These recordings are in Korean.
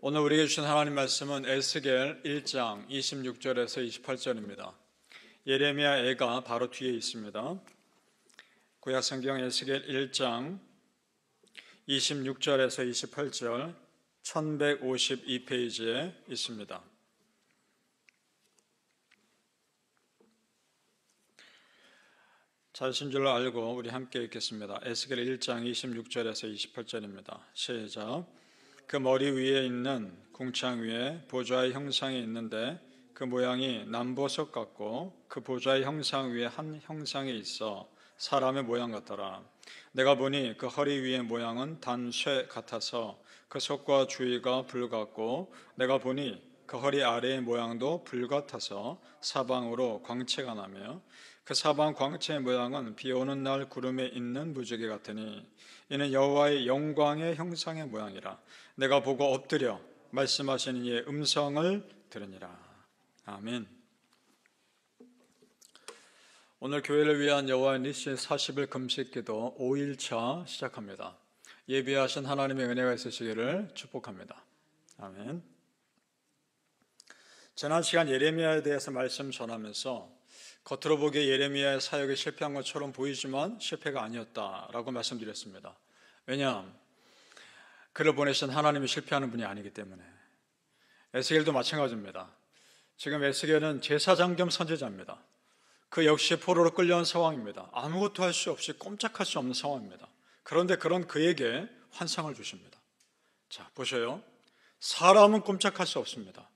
오늘 우리에게 주신 하나님 말씀은 에스겔 1장 26절에서 28절입니다. 예레미야 애가 바로 뒤에 있습니다. 구약성경 에스겔 1장 26절에서 28절 1152페이지에 있습니다. 찾으신 줄로 알고 우리 함께 읽겠습니다. 에스겔 1장 26절에서 28절입니다. 시작. 그 머리 위에 있는 궁창 위에 보좌의 형상이 있는데 그 모양이 남보석 같고 그 보좌의 형상 위에 한 형상이 있어 사람의 모양 같더라. 내가 보니 그 허리 위의 모양은 단쇠 같아서 그 속과 주위가 불 같고 내가 보니 그 허리 아래의 모양도 불 같아서 사방으로 광채가 나며 그 사방 광채의 모양은 비 오는 날 구름에 있는 무지개 같으니 이는 여호와의 영광의 형상의 모양이라. 내가 보고 엎드려 말씀하시는 이의 음성을 들으니라. 아멘. 오늘 교회를 위한 여호와의 니시 40일 금식기도 5일차 시작합니다. 예비하신 하나님의 은혜가 있으시기를 축복합니다. 아멘. 지난 시간 예레미야에 대해서 말씀 전하면서 겉으로 보기에 예레미야의 사역이 실패한 것처럼 보이지만 실패가 아니었다라고 말씀드렸습니다. 왜냐하면 그를 보내신 하나님이 실패하는 분이 아니기 때문에. 에스겔도 마찬가지입니다. 지금 에스겔은 제사장 겸 선지자입니다. 그 역시 포로로 끌려온 상황입니다. 아무것도 할 수 없이 꼼짝할 수 없는 상황입니다. 그런데 그런 그에게 환상을 주십니다. 자, 보셔요. 사람은 꼼짝할 수 없습니다.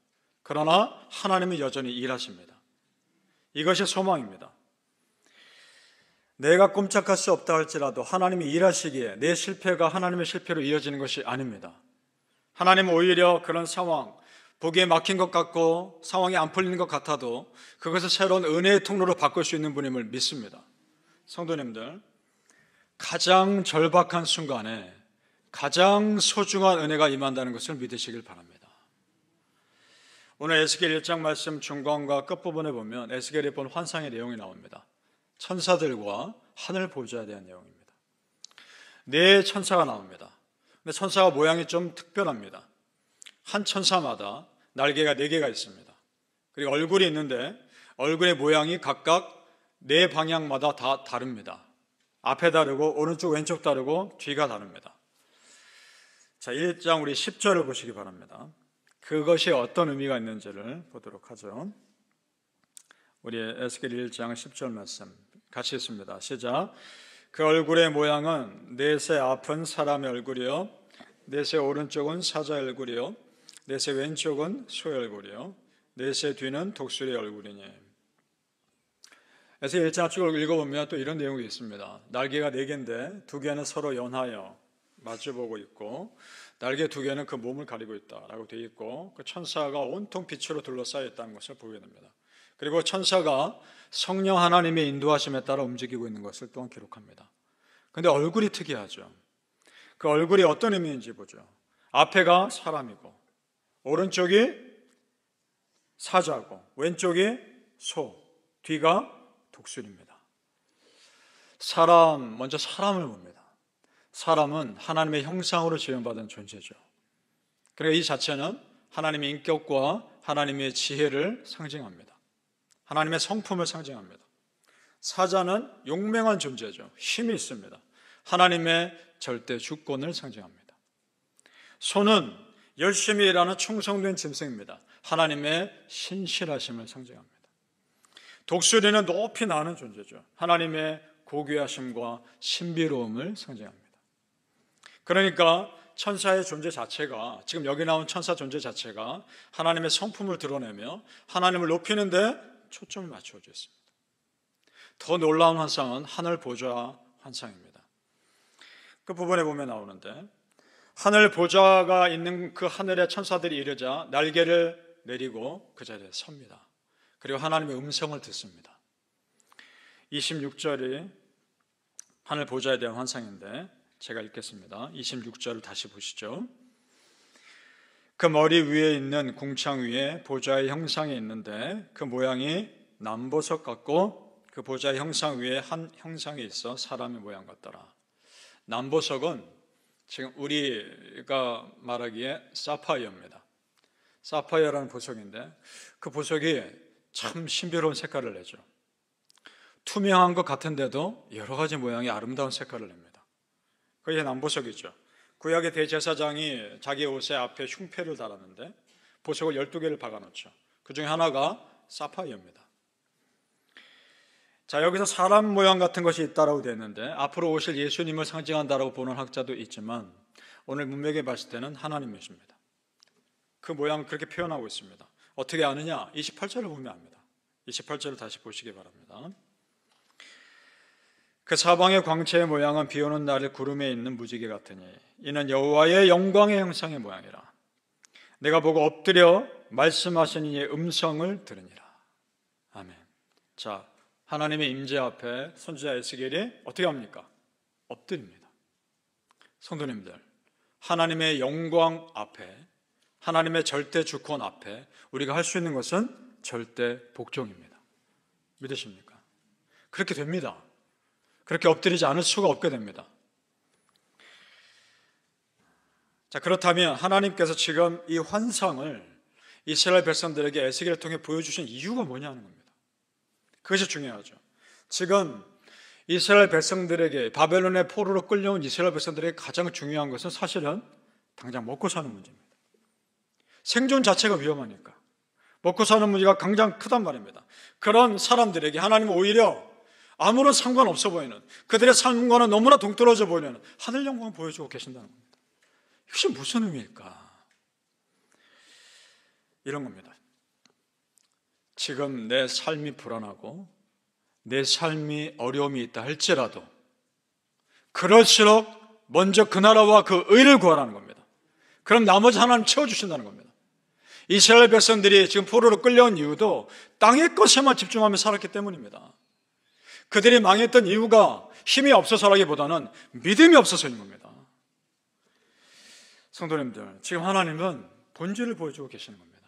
그러나 하나님은 여전히 일하십니다. 이것이 소망입니다. 내가 꼼짝할 수 없다 할지라도 하나님이 일하시기에 내 실패가 하나님의 실패로 이어지는 것이 아닙니다. 하나님은 오히려 그런 상황, 보기에 막힌 것 같고 상황이 안 풀리는 것 같아도 그것을 새로운 은혜의 통로로 바꿀 수 있는 분임을 믿습니다. 성도님들, 가장 절박한 순간에 가장 소중한 은혜가 임한다는 것을 믿으시길 바랍니다. 오늘 에스겔 1장 말씀 중간과 끝부분에 보면 에스겔이 본 환상의 내용이 나옵니다. 천사들과 하늘 보좌에 대한 내용입니다. 네 천사가 나옵니다. 근데 천사가 모양이 좀 특별합니다. 한 천사마다 날개가 4개가 있습니다. 그리고 얼굴이 있는데 얼굴의 모양이 각각 4방향마다 다 다릅니다. 앞에 다르고 오른쪽 왼쪽 다르고 뒤가 다릅니다. 자, 1장 우리 10절을 보시기 바랍니다. 그것이 어떤 의미가 있는지를 보도록 하죠. 우리 에스겔 1장 10절 말씀 같이 읽습니다. 시작. 그 얼굴의 모양은 넷의 앞은 사람의 얼굴이요 넷의 오른쪽은 사자의 얼굴이요 넷의 왼쪽은 소의 얼굴이요 넷의 뒤는 독수리의 얼굴이니. 에스겔 1장 쭉 읽어보면 또 이런 내용이 있습니다. 날개가 4개인데 2개는 서로 연하여 마주보고 있고 날개 2개는 그 몸을 가리고 있다라고 되어 있고 그 천사가 온통 빛으로 둘러싸여 있다는 것을 보게 됩니다. 그리고 천사가 성령 하나님의 인도하심에 따라 움직이고 있는 것을 또한 기록합니다. 그런데 얼굴이 특이하죠. 그 얼굴이 어떤 의미인지 보죠. 앞에가 사람이고 오른쪽이 사자고 왼쪽이 소, 뒤가 독수리입니다. 먼저 사람을 봅니다. 사람은 하나님의 형상으로 지음받은 존재죠. 그러니까 이 자체는 하나님의 인격과 하나님의 지혜를 상징합니다. 하나님의 성품을 상징합니다. 사자는 용맹한 존재죠. 힘이 있습니다. 하나님의 절대 주권을 상징합니다. 소는 열심히 일하는 충성된 짐승입니다. 하나님의 신실하심을 상징합니다. 독수리는 높이 나는 존재죠. 하나님의 고귀하심과 신비로움을 상징합니다. 그러니까 천사의 존재 자체가, 지금 여기 나온 천사 존재 자체가 하나님의 성품을 드러내며 하나님을 높이는 데 초점을 맞추어져 있습니다. 더 놀라운 환상은 하늘 보좌 환상입니다. 그 부분에 보면 나오는데 하늘 보좌가 있는 그 하늘에 천사들이 이르자 날개를 내리고 그 자리에 섭니다. 그리고 하나님의 음성을 듣습니다. 26절이 하늘 보좌에 대한 환상인데 제가 읽겠습니다. 26절을 다시 보시죠. 그 머리 위에 있는 궁창 위에 보좌의 형상이 있는데 그 모양이 남보석 같고 그 보좌의 형상 위에 한 형상이 있어 사람의 모양 같더라. 남보석은 지금 우리가 말하기에 사파이어입니다. 사파이어라는 보석인데 그 보석이 참 신비로운 색깔을 내죠. 투명한 것 같은데도 여러 가지 모양의 아름다운 색깔을 냅니다. 그게 남보석이죠. 구약의 대제사장이 자기 옷의 앞에 흉패를 달았는데 보석을 12개를 박아놓죠. 그 중에 하나가 사파이어입니다. 자, 여기서 사람 모양 같은 것이 있다라고 되어 있는데 앞으로 오실 예수님을 상징한다라고 보는 학자도 있지만 오늘 문맥에 봤을 때는 하나님이십니다. 그 모양을 그렇게 표현하고 있습니다. 어떻게 아느냐? 28절을 보면 압니다. 28절을 다시 보시기 바랍니다. 그 사방의 광채의 모양은 비 오는 날에 구름에 있는 무지개 같으니 이는 여호와의 영광의 형상의 모양이라. 내가 보고 엎드려 말씀하신 이의 음성을 들으니라. 아멘. 자, 하나님의 임재 앞에 선지자 에스겔이 어떻게 합니까? 엎드립니다. 성도님들, 하나님의 영광 앞에, 하나님의 절대 주권 앞에 우리가 할 수 있는 것은 절대 복종입니다. 믿으십니까? 그렇게 됩니다. 그렇게 엎드리지 않을 수가 없게 됩니다. 자, 그렇다면 하나님께서 지금 이 환상을 이스라엘 백성들에게 에스겔을 통해 보여주신 이유가 뭐냐는 겁니다. 그것이 중요하죠. 지금 이스라엘 백성들에게 바벨론의 포로로 끌려온 이스라엘 백성들에게 가장 중요한 것은 사실은 당장 먹고 사는 문제입니다. 생존 자체가 위험하니까 먹고 사는 문제가 가장 크단 말입니다. 그런 사람들에게 하나님은 오히려 아무런 상관없어 보이는, 그들의 삶과는 너무나 동떨어져 보이는 하늘 영광을 보여주고 계신다는 겁니다. 이것이 무슨 의미일까? 이런 겁니다. 지금 내 삶이 불안하고 내 삶이 어려움이 있다 할지라도 그럴수록 먼저 그 나라와 그 의를 구하라는 겁니다. 그럼 나머지 하나님 채워주신다는 겁니다. 이스라엘 백성들이 지금 포로로 끌려온 이유도 땅의 것에만 집중하며 살았기 때문입니다. 그들이 망했던 이유가 힘이 없어서라기보다는 믿음이 없어서인 겁니다. 성도님들, 지금 하나님은 본질을 보여주고 계시는 겁니다.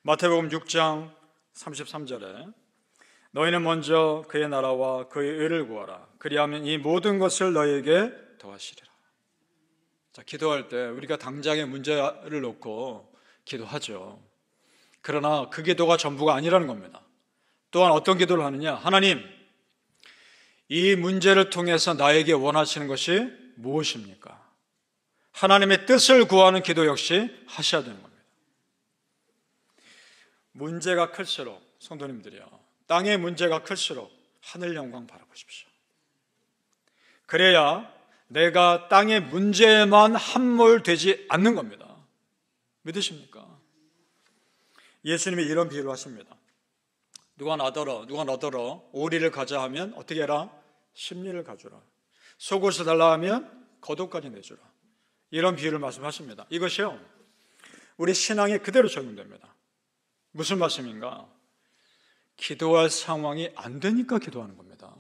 마태복음 6장 33절에 너희는 먼저 그의 나라와 그의 의를 구하라. 그리하면 이 모든 것을 너희에게 더하시리라. 자, 기도할 때 우리가 당장의 문제를 놓고 기도하죠. 그러나 그 기도가 전부가 아니라는 겁니다. 또한 어떤 기도를 하느냐? 하나님, 이 문제를 통해서 나에게 원하시는 것이 무엇입니까? 하나님의 뜻을 구하는 기도 역시 하셔야 되는 겁니다. 문제가 클수록, 성도님들이요, 땅의 문제가 클수록 하늘 영광 바라보십시오. 그래야 내가 땅의 문제에만 함몰되지 않는 겁니다. 믿으십니까? 예수님이 이런 비유를 하십니다. 누가 너더러 오리를 가자 하면 어떻게 해라? 심리를 가주라. 속옷을 달라 하면 겉옷까지 내주라. 이런 비유를 말씀하십니다. 이것이요, 우리 신앙에 그대로 적용됩니다. 무슨 말씀인가? 기도할 상황이 안 되니까 기도하는 겁니다.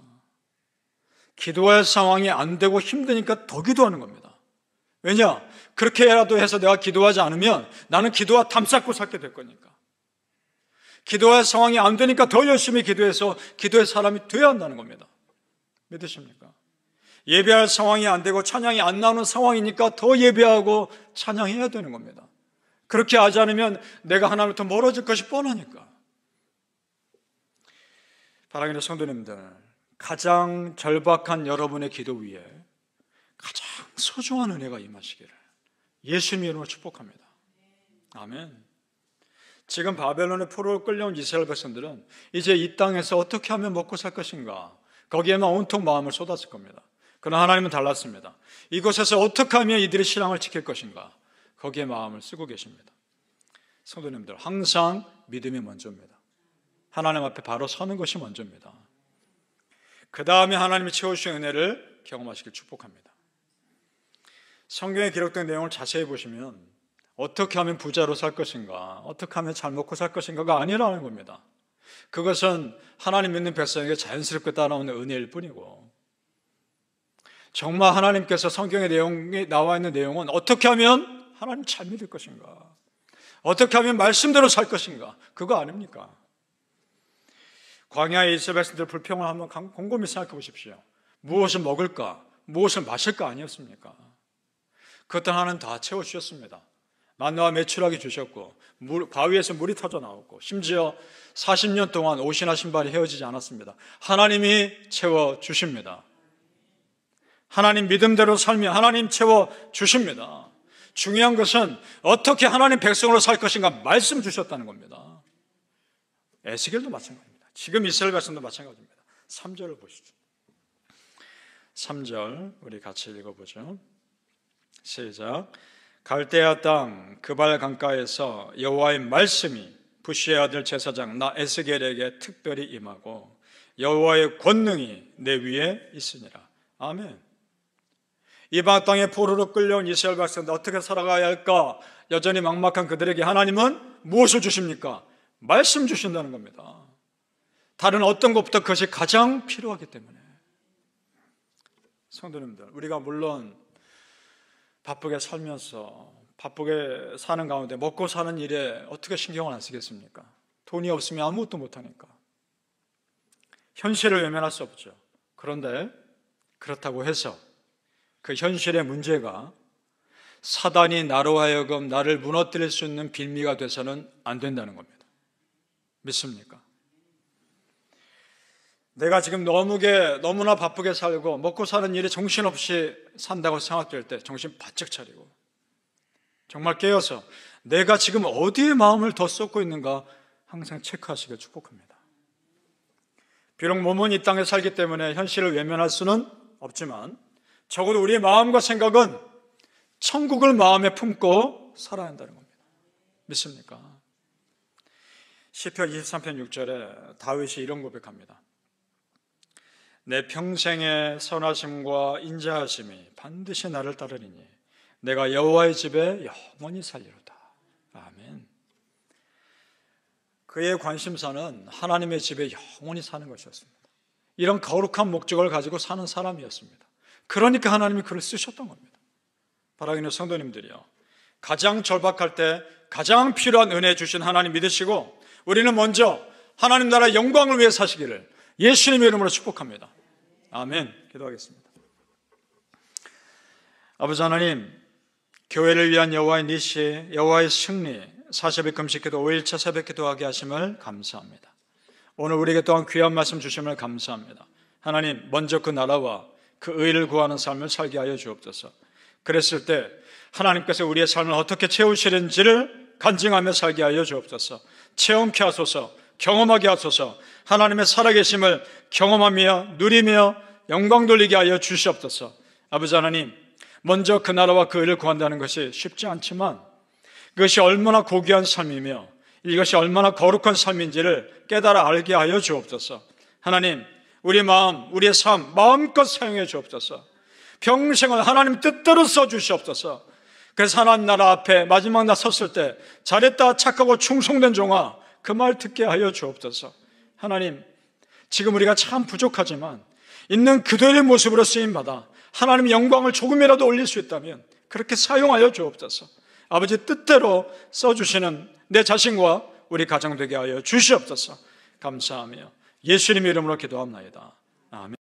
기도할 상황이 안 되고 힘드니까 더 기도하는 겁니다. 왜냐? 그렇게라도 해서 내가 기도하지 않으면 나는 기도와 담쌓고 살게 될 거니까. 기도할 상황이 안 되니까 더 열심히 기도해서 기도의 사람이 되어야 한다는 겁니다. 믿으십니까? 예배할 상황이 안 되고 찬양이 안 나오는 상황이니까 더 예배하고 찬양해야 되는 겁니다. 그렇게 하지 않으면 내가 하나님부터 멀어질 것이 뻔하니까. 사랑하는 성도님들, 가장 절박한 여러분의 기도 위에 가장 소중한 은혜가 임하시기를 예수님 이름으로 축복합니다. 아멘. 지금 바벨론의 포로로 끌려온 이스라엘 백성들은 이제 이 땅에서 어떻게 하면 먹고 살 것인가, 거기에만 온통 마음을 쏟았을 겁니다. 그러나 하나님은 달랐습니다. 이곳에서 어떻게 하면 이들의 신앙을 지킬 것인가, 거기에 마음을 쓰고 계십니다. 성도님들, 항상 믿음이 먼저입니다. 하나님 앞에 바로 서는 것이 먼저입니다. 그 다음에 하나님이 채워주신 은혜를 경험하시길 축복합니다. 성경에 기록된 내용을 자세히 보시면 어떻게 하면 부자로 살 것인가, 어떻게 하면 잘 먹고 살 것인가가 아니라는 겁니다. 그것은 하나님 믿는 백성에게 자연스럽게 따라오는 은혜일 뿐이고, 정말 하나님께서 성경의 내용에 나와 있는 내용은 어떻게 하면 하나님 잘 믿을 것인가, 어떻게 하면 말씀대로 살 것인가, 그거 아닙니까? 광야의 이스라엘 백성들 불평을 한번 곰곰이 생각해 보십시오. 무엇을 먹을까, 무엇을 마실까 아니었습니까? 그것도 하나는 다 채워주셨습니다. 만나와 메추라기 주셨고 바위에서 물이 터져 나오고 심지어 40년 동안 옷이나 신발이 헤어지지 않았습니다. 하나님이 채워주십니다. 하나님 믿음대로 살면 하나님 채워주십니다. 중요한 것은 어떻게 하나님 백성으로 살 것인가 말씀 주셨다는 겁니다. 에스겔도 마찬가지입니다. 지금 이스라엘 백성도 마찬가지입니다. 3절을 보시죠. 3절 우리 같이 읽어보죠. 시작. 갈대아 땅 그발 강가에서 여호와의 말씀이 부시의 아들 제사장 나 에스겔에게 특별히 임하고 여호와의 권능이 내 위에 있으니라. 아멘. 이방 땅에 포로로 끌려온 이스라엘 백성들 어떻게 살아가야 할까? 여전히 막막한 그들에게 하나님은 무엇을 주십니까? 말씀 주신다는 겁니다. 다른 어떤 것보다 그것이 가장 필요하기 때문에. 성도님들, 우리가 물론 바쁘게 살면서 바쁘게 사는 가운데 먹고 사는 일에 어떻게 신경을 안 쓰겠습니까? 돈이 없으면 아무것도 못하니까. 현실을 외면할 수 없죠. 그런데 그렇다고 해서 그 현실의 문제가 사단이 나로 하여금 나를 무너뜨릴 수 있는 빌미가 돼서는 안 된다는 겁니다. 믿습니까? 내가 지금 너무나 바쁘게 살고 먹고 사는 일이 정신없이 산다고 생각될 때 정신 바짝 차리고 정말 깨어서 내가 지금 어디에 마음을 더 쏟고 있는가 항상 체크하시길 축복합니다. 비록 몸은 이 땅에 살기 때문에 현실을 외면할 수는 없지만 적어도 우리의 마음과 생각은 천국을 마음에 품고 살아야 한다는 겁니다. 믿습니까? 시편 23편 6절에 다윗이 이런 고백합니다. 내 평생의 선하심과 인자하심이 반드시 나를 따르리니 내가 여호와의 집에 영원히 살리로다. 아멘. 그의 관심사는 하나님의 집에 영원히 사는 것이었습니다. 이런 거룩한 목적을 가지고 사는 사람이었습니다. 그러니까 하나님이 그를 쓰셨던 겁니다. 바라기는 성도님들이요, 가장 절박할 때 가장 필요한 은혜 주신 하나님 믿으시고 우리는 먼저 하나님 나라의 영광을 위해 사시기를 예수님의 이름으로 축복합니다. 아멘. 기도하겠습니다. 아버지 하나님, 교회를 위한 여호와의 니시, 여호와의 승리, 40일 금식기도 5일차 새벽기도하게 하심을 감사합니다. 오늘 우리에게 또한 귀한 말씀 주심을 감사합니다. 하나님, 먼저 그 나라와 그 의를 구하는 삶을 살게 하여 주옵소서. 그랬을 때 하나님께서 우리의 삶을 어떻게 채우시는지를 간증하며 살게 하여 주옵소서. 체험케 하소서. 경험하게 하소서. 하나님의 살아계심을 경험하며 누리며 영광 돌리게 하여 주시옵소서. 아버지 하나님, 먼저 그 나라와 그 의를 구한다는 것이 쉽지 않지만 그것이 얼마나 고귀한 삶이며 이것이 얼마나 거룩한 삶인지를 깨달아 알게 하여 주옵소서. 하나님, 우리 마음, 우리의 삶 마음껏 사용해 주옵소서. 평생을 하나님 뜻대로 써주시옵소서. 그래서 하나님 나라 앞에 마지막 날 섰을 때 잘했다 착하고 충성된 종아 그 말 듣게 하여 주옵소서. 하나님, 지금 우리가 참 부족하지만 있는 그대의 모습으로 쓰임받아 하나님의 영광을 조금이라도 올릴 수 있다면 그렇게 사용하여 주옵소서. 아버지 뜻대로 써주시는 내 자신과 우리 가정 되게 하여 주시옵소서. 감사하며 예수님의 이름으로 기도합나이다. 아멘.